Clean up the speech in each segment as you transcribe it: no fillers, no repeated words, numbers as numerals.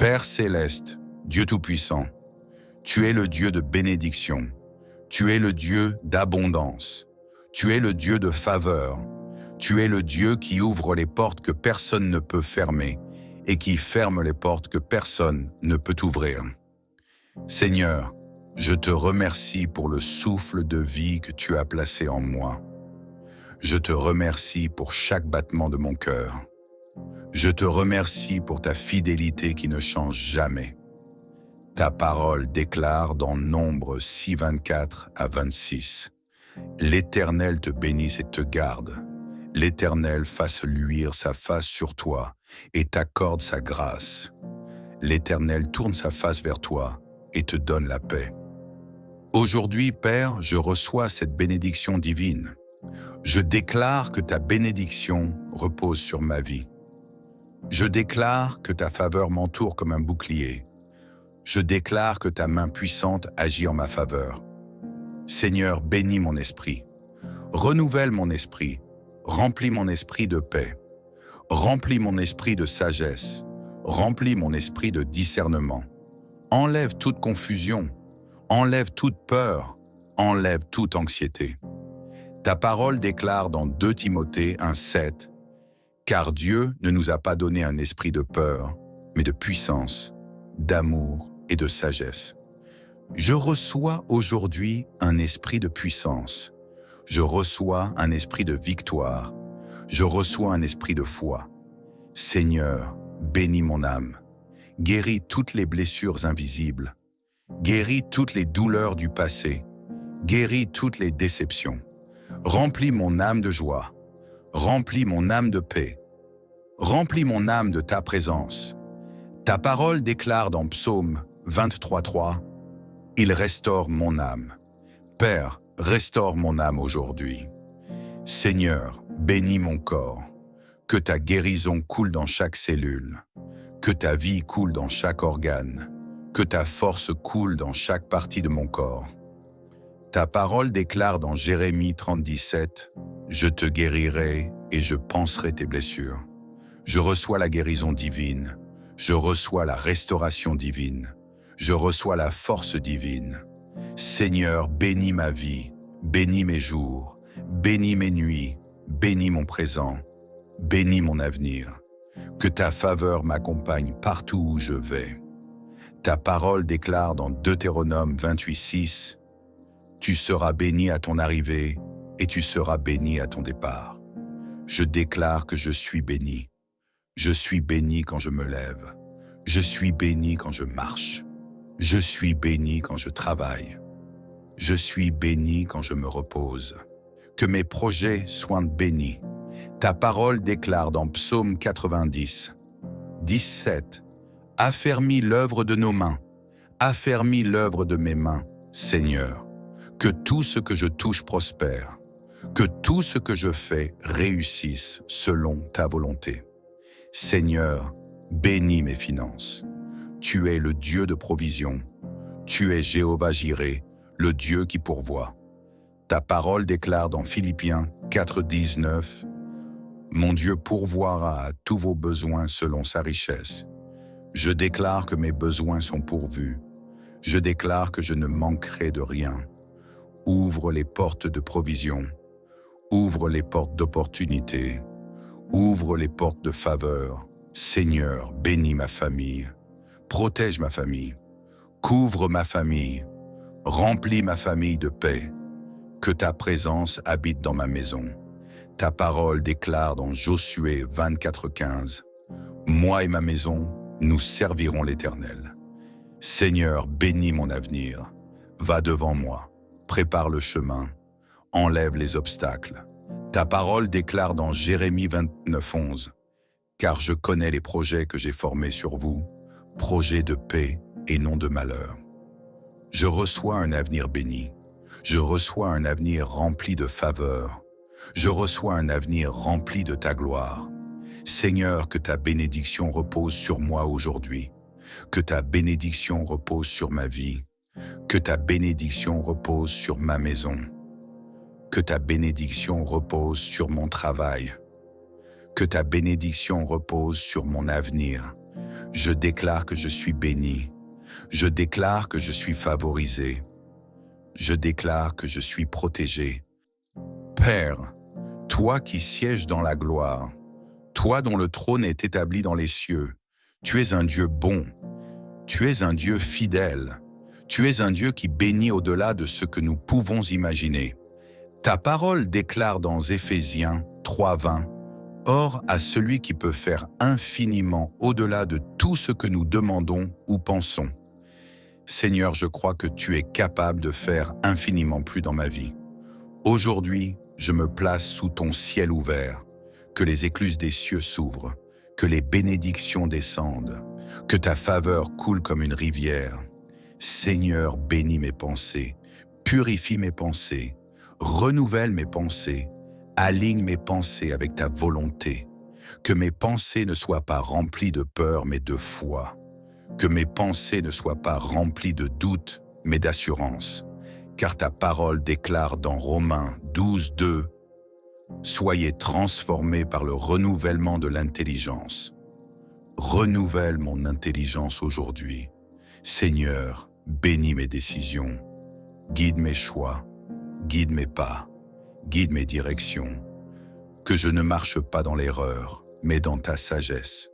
Père céleste, Dieu Tout-Puissant, tu es le Dieu de bénédiction, tu es le Dieu d'abondance, tu es le Dieu de faveur, tu es le Dieu qui ouvre les portes que personne ne peut fermer et qui ferme les portes que personne ne peut ouvrir. Seigneur, je te remercie pour le souffle de vie que tu as placé en moi. Je te remercie pour chaque battement de mon cœur. Je te remercie pour ta fidélité qui ne change jamais. Ta parole déclare dans Nombre 6, 24 à 26. L'Éternel te bénisse et te garde. L'Éternel fasse luire sa face sur toi et t'accorde sa grâce. L'Éternel tourne sa face vers toi et te donne la paix. Aujourd'hui, Père, je reçois cette bénédiction divine. Je déclare que ta bénédiction repose sur ma vie. Je déclare que ta faveur m'entoure comme un bouclier. Je déclare que ta main puissante agit en ma faveur. Seigneur, bénis mon esprit. Renouvelle mon esprit. Remplis mon esprit de paix. Remplis mon esprit de sagesse. Remplis mon esprit de discernement. Enlève toute confusion. Enlève toute peur. Enlève toute anxiété. Ta parole déclare dans 2 Timothée 1,7 « Car Dieu ne nous a pas donné un esprit de peur, mais de puissance, d'amour et de sagesse. » Je reçois aujourd'hui un esprit de puissance. Je reçois un esprit de victoire. Je reçois un esprit de foi. Seigneur, bénis mon âme. Guéris toutes les blessures invisibles. Guéris toutes les douleurs du passé. Guéris toutes les déceptions. Remplis mon âme de joie. Remplis mon âme de paix. Remplis mon âme de ta présence. Ta parole déclare dans Psaume 23,3 « Il restaure mon âme. Père, restaure mon âme aujourd'hui. Seigneur, bénis mon corps. Que ta guérison coule dans chaque cellule. Que ta vie coule dans chaque organe. Que ta force coule dans chaque partie de mon corps. Ta parole déclare dans Jérémie 30,17 « Je te guérirai et je panserai tes blessures. » Je reçois la guérison divine. Je reçois la restauration divine. Je reçois la force divine. Seigneur, bénis ma vie, bénis mes jours, bénis mes nuits, bénis mon présent, bénis mon avenir. Que ta faveur m'accompagne partout où je vais. Ta parole déclare dans Deutéronome 28,6 « Tu seras béni à ton arrivée et tu seras béni à ton départ. » Je déclare que je suis béni. Je suis béni quand je me lève. Je suis béni quand je marche. Je suis béni quand je travaille. Je suis béni quand je me repose. Que mes projets soient bénis. Ta parole déclare dans Psaume 90, 17 « Affermis l'œuvre de nos mains. Affermis l'œuvre de mes mains, Seigneur. Que tout ce que je touche prospère. Que tout ce que je fais réussisse selon ta volonté. Seigneur, bénis mes finances. Tu es le Dieu de provision. Tu es Jéhovah Jireh, le Dieu qui pourvoit. Ta parole déclare dans Philippiens 4,19 « Mon Dieu pourvoira à tous vos besoins selon sa richesse. Je déclare que mes besoins sont pourvus. Je déclare que je ne manquerai de rien. Ouvre les portes de provision. Ouvre les portes d'opportunité. Ouvre les portes de faveur. Seigneur, bénis ma famille. Protège ma famille. Couvre ma famille. Remplis ma famille de paix. Que ta présence habite dans ma maison. Ta parole déclare dans Josué 24,15 « Moi et ma maison, nous servirons l'Éternel. Seigneur, bénis mon avenir. Va devant moi. Prépare le chemin. Enlève les obstacles. Ta parole déclare dans Jérémie 29,11 « Car je connais les projets que j'ai formés sur vous, projets de paix et non de malheur. » Je reçois un avenir béni. Je reçois un avenir rempli de faveur. Je reçois un avenir rempli de ta gloire. Seigneur, que ta bénédiction repose sur moi aujourd'hui. Que ta bénédiction repose sur ma vie. Que ta bénédiction repose sur ma maison. Que ta bénédiction repose sur mon travail. Que ta bénédiction repose sur mon avenir. Je déclare que je suis béni. Je déclare que je suis favorisé. Je déclare que je suis protégé. Père, toi qui sièges dans la gloire, toi dont le trône est établi dans les cieux, tu es un Dieu bon, tu es un Dieu fidèle, tu es un Dieu qui bénit au-delà de ce que nous pouvons imaginer. Ta parole déclare dans Éphésiens 3:20, « Or à celui qui peut faire infiniment au-delà de tout ce que nous demandons ou pensons. » Seigneur, je crois que tu es capable de faire infiniment plus dans ma vie. Aujourd'hui, je me place sous ton ciel ouvert, que les écluses des cieux s'ouvrent, que les bénédictions descendent, que ta faveur coule comme une rivière. Seigneur, bénis mes pensées, purifie mes pensées, renouvelle mes pensées, aligne mes pensées avec ta volonté, que mes pensées ne soient pas remplies de peur mais de foi, que mes pensées ne soient pas remplies de doute mais d'assurance, car ta parole déclare dans Romains 12:2 « Soyez transformés par le renouvellement de l'intelligence. » Renouvelle mon intelligence aujourd'hui. Seigneur, bénis mes décisions, guide mes choix, guide mes pas, guide mes directions, que je ne marche pas dans l'erreur, mais dans ta sagesse.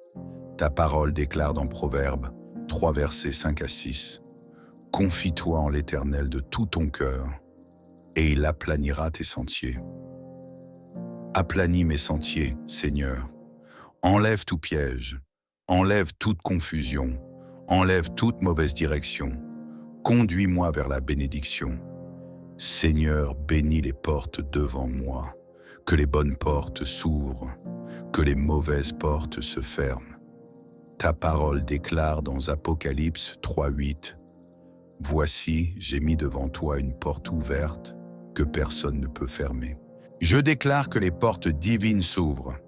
Ta parole déclare dans Proverbes 3 versets 5 à 6, « Confie-toi en l'Éternel de tout ton cœur, et il aplanira tes sentiers. » Aplanis mes sentiers, Seigneur. Enlève tout piège, enlève toute confusion, enlève toute mauvaise direction. Conduis-moi vers la bénédiction. Seigneur, bénis les portes devant moi, que les bonnes portes s'ouvrent, que les mauvaises portes se ferment. Ta parole déclare dans Apocalypse 3:8, « Voici, j'ai mis devant toi une porte ouverte que personne ne peut fermer. » Je déclare que les portes divines s'ouvrent.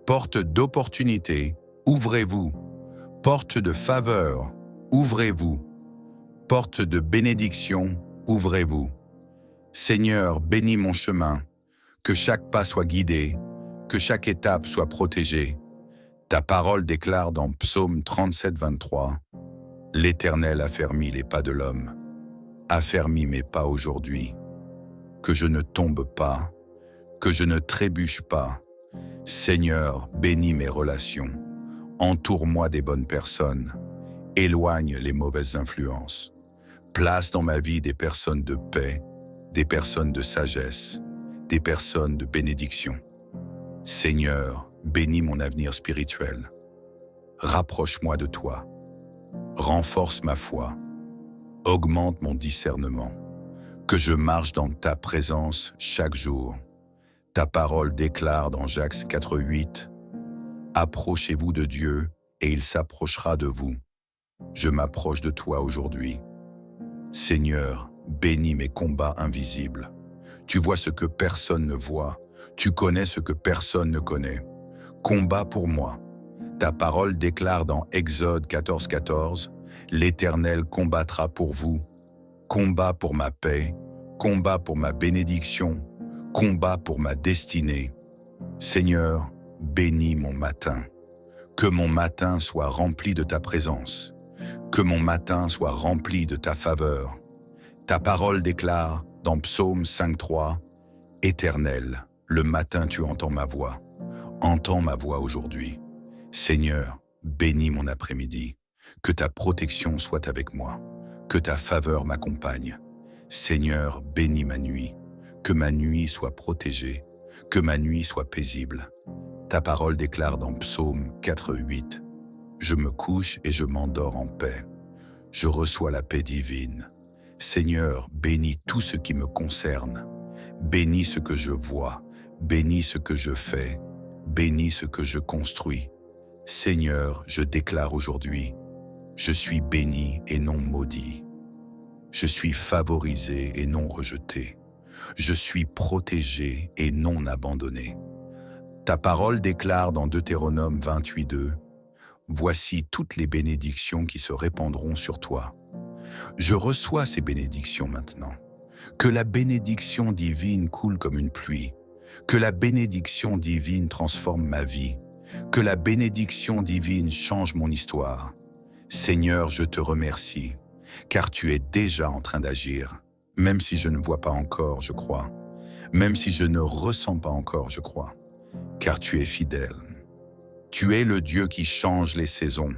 Porte d'opportunité, ouvrez-vous. Porte de faveur, ouvrez-vous. Porte de bénédiction, ouvrez-vous. Seigneur, bénis mon chemin, que chaque pas soit guidé, que chaque étape soit protégée. Ta parole déclare dans Psaume 37:23, « L'Éternel affermit les pas de l'homme. Affermis mes pas aujourd'hui. Que je ne tombe pas, que je ne trébuche pas. Seigneur, bénis mes relations. Entoure-moi des bonnes personnes. Éloigne les mauvaises influences. Place dans ma vie des personnes de paix, des personnes de sagesse, des personnes de bénédiction. Seigneur, bénis mon avenir spirituel. Rapproche-moi de toi. Renforce ma foi. Augmente mon discernement. Que je marche dans ta présence chaque jour. Ta parole déclare dans Jacques 4:8, « Approchez-vous de Dieu, et il s'approchera de vous. » Je m'approche de toi aujourd'hui. Seigneur, bénis mes combats invisibles. Tu vois ce que personne ne voit. Tu connais ce que personne ne connaît. Combat pour moi. Ta parole déclare dans Exode 14:14, « L'Éternel combattra pour vous. Combat pour ma paix, combat pour ma bénédiction, combat pour ma destinée. Seigneur, bénis mon matin. Que mon matin soit rempli de ta présence. Que mon matin soit rempli de ta faveur. Ta parole déclare dans Psaume 5:3, « Éternel, le matin tu entends ma voix. Entends ma voix aujourd'hui. Seigneur, bénis mon après-midi. Que ta protection soit avec moi. Que ta faveur m'accompagne. Seigneur, bénis ma nuit. Que ma nuit soit protégée. Que ma nuit soit paisible. Ta parole déclare dans Psaume 4:8, « Je me couche et je m'endors en paix. Je reçois la paix divine. Seigneur, bénis tout ce qui me concerne. Bénis ce que je vois. Bénis ce que je fais. Bénis ce que je construis. Seigneur, je déclare aujourd'hui, je suis béni et non maudit. Je suis favorisé et non rejeté. Je suis protégé et non abandonné. Ta parole déclare dans Deutéronome 28:2, « Voici toutes les bénédictions qui se répandront sur toi. » Je reçois ces bénédictions maintenant. Que la bénédiction divine coule comme une pluie. Que la bénédiction divine transforme ma vie. Que la bénédiction divine change mon histoire. Seigneur, je te remercie, car tu es déjà en train d'agir. Même si je ne vois pas encore, je crois. Même si je ne ressens pas encore, je crois. Car tu es fidèle. Tu es le Dieu qui change les saisons.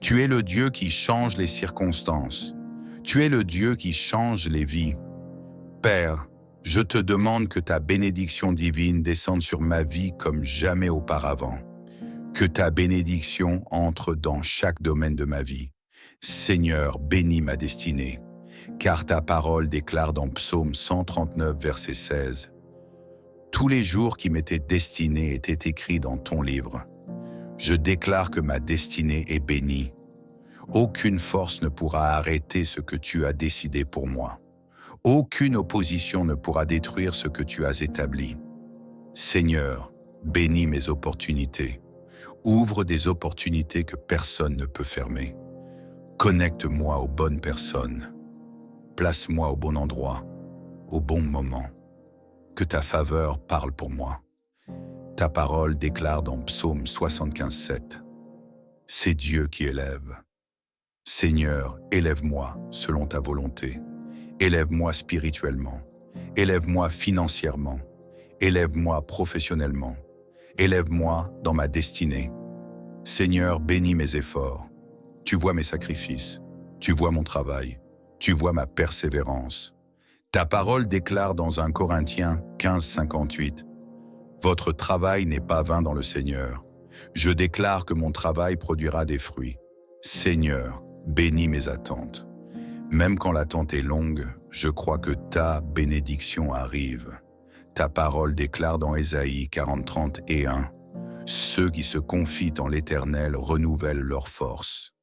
Tu es le Dieu qui change les circonstances. Tu es le Dieu qui change les vies. Père, je te demande que ta bénédiction divine descende sur ma vie comme jamais auparavant. Que ta bénédiction entre dans chaque domaine de ma vie. Seigneur, bénis ma destinée, car ta parole déclare dans Psaume 139, verset 16, « Tous les jours qui m'étaient destinés étaient écrits dans ton livre. Je déclare que ma destinée est bénie. Aucune force ne pourra arrêter ce que tu as décidé pour moi. Aucune opposition ne pourra détruire ce que tu as établi. Seigneur, bénis mes opportunités. Ouvre des opportunités que personne ne peut fermer. Connecte-moi aux bonnes personnes. Place-moi au bon endroit, au bon moment. Que ta faveur parle pour moi. Ta parole déclare dans Psaume 75, 7. C'est Dieu qui élève. Seigneur, élève-moi selon ta volonté. Élève-moi spirituellement. Élève-moi financièrement. Élève-moi professionnellement. Élève-moi dans ma destinée. Seigneur, bénis mes efforts. Tu vois mes sacrifices. Tu vois mon travail. Tu vois ma persévérance. Ta parole déclare dans 1 Corinthiens 15, 58. Votre travail n'est pas vain dans le Seigneur. Je déclare que mon travail produira des fruits. Seigneur, bénis mes attentes. Même quand l'attente est longue, je crois que ta bénédiction arrive. Ta parole déclare dans Ésaïe 40, 30 et 1. Ceux qui se confient en l'Éternel renouvellent leur force.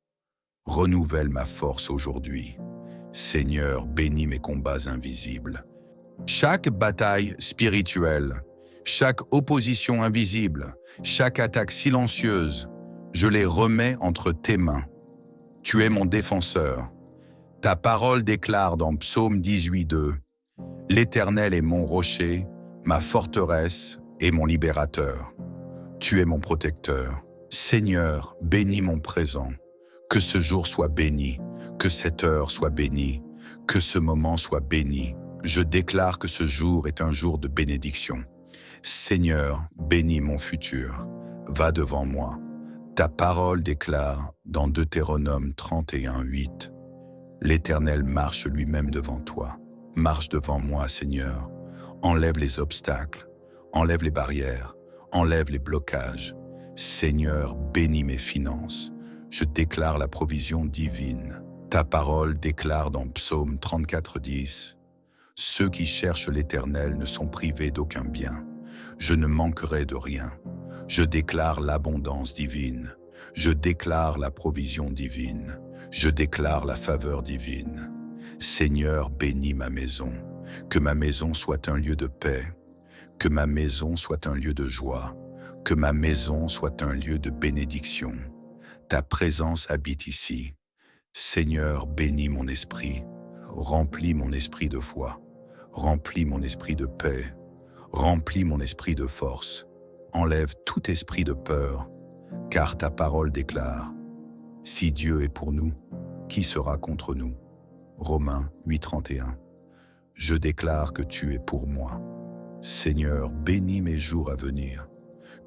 Renouvelle ma force aujourd'hui. Seigneur, bénis mes combats invisibles. Chaque bataille spirituelle, chaque opposition invisible, chaque attaque silencieuse, je les remets entre tes mains. Tu es mon défenseur. Ta parole déclare dans Psaume 18, 2, « L'Éternel est mon rocher, ma forteresse et mon libérateur. Tu es mon protecteur. Seigneur, bénis mon présent. Que ce jour soit béni, que cette heure soit bénie, que ce moment soit béni. Je déclare que ce jour est un jour de bénédiction. Seigneur, bénis mon futur. Va devant moi. Ta parole déclare dans Deutéronome 31, 8. L'Éternel marche lui-même devant toi. Marche devant moi, Seigneur. Enlève les obstacles, enlève les barrières, enlève les blocages. Seigneur, bénis mes finances. Je déclare la provision divine. Ta parole déclare dans Psaume 34, 10. Ceux qui cherchent l'Éternel ne sont privés d'aucun bien. Je ne manquerai de rien. Je déclare l'abondance divine. Je déclare la provision divine. Je déclare la faveur divine. Seigneur, bénis ma maison. Que ma maison soit un lieu de paix. Que ma maison soit un lieu de joie. Que ma maison soit un lieu de bénédiction. Ta présence habite ici. Seigneur, bénis mon esprit. Remplis mon esprit de foi. Remplis mon esprit de paix. Remplis mon esprit de force. Enlève tout esprit de peur, car ta parole déclare, « Si Dieu est pour nous, qui sera contre nous ?» Romains 8, 31. Je déclare que tu es pour moi. Seigneur, bénis mes jours à venir.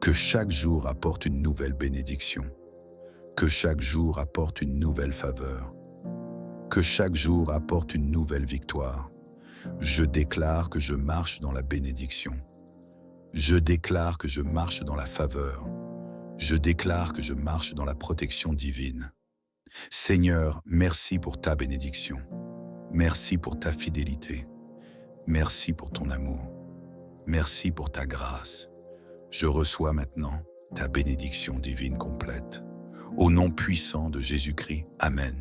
Que chaque jour apporte une nouvelle bénédiction. Que chaque jour apporte une nouvelle faveur. Que chaque jour apporte une nouvelle victoire. Je déclare que je marche dans la bénédiction. Je déclare que je marche dans la faveur. Je déclare que je marche dans la protection divine. Seigneur, merci pour ta bénédiction. Merci pour ta fidélité. Merci pour ton amour. Merci pour ta grâce. Je reçois maintenant ta bénédiction divine complète. Au nom puissant de Jésus-Christ, Amen.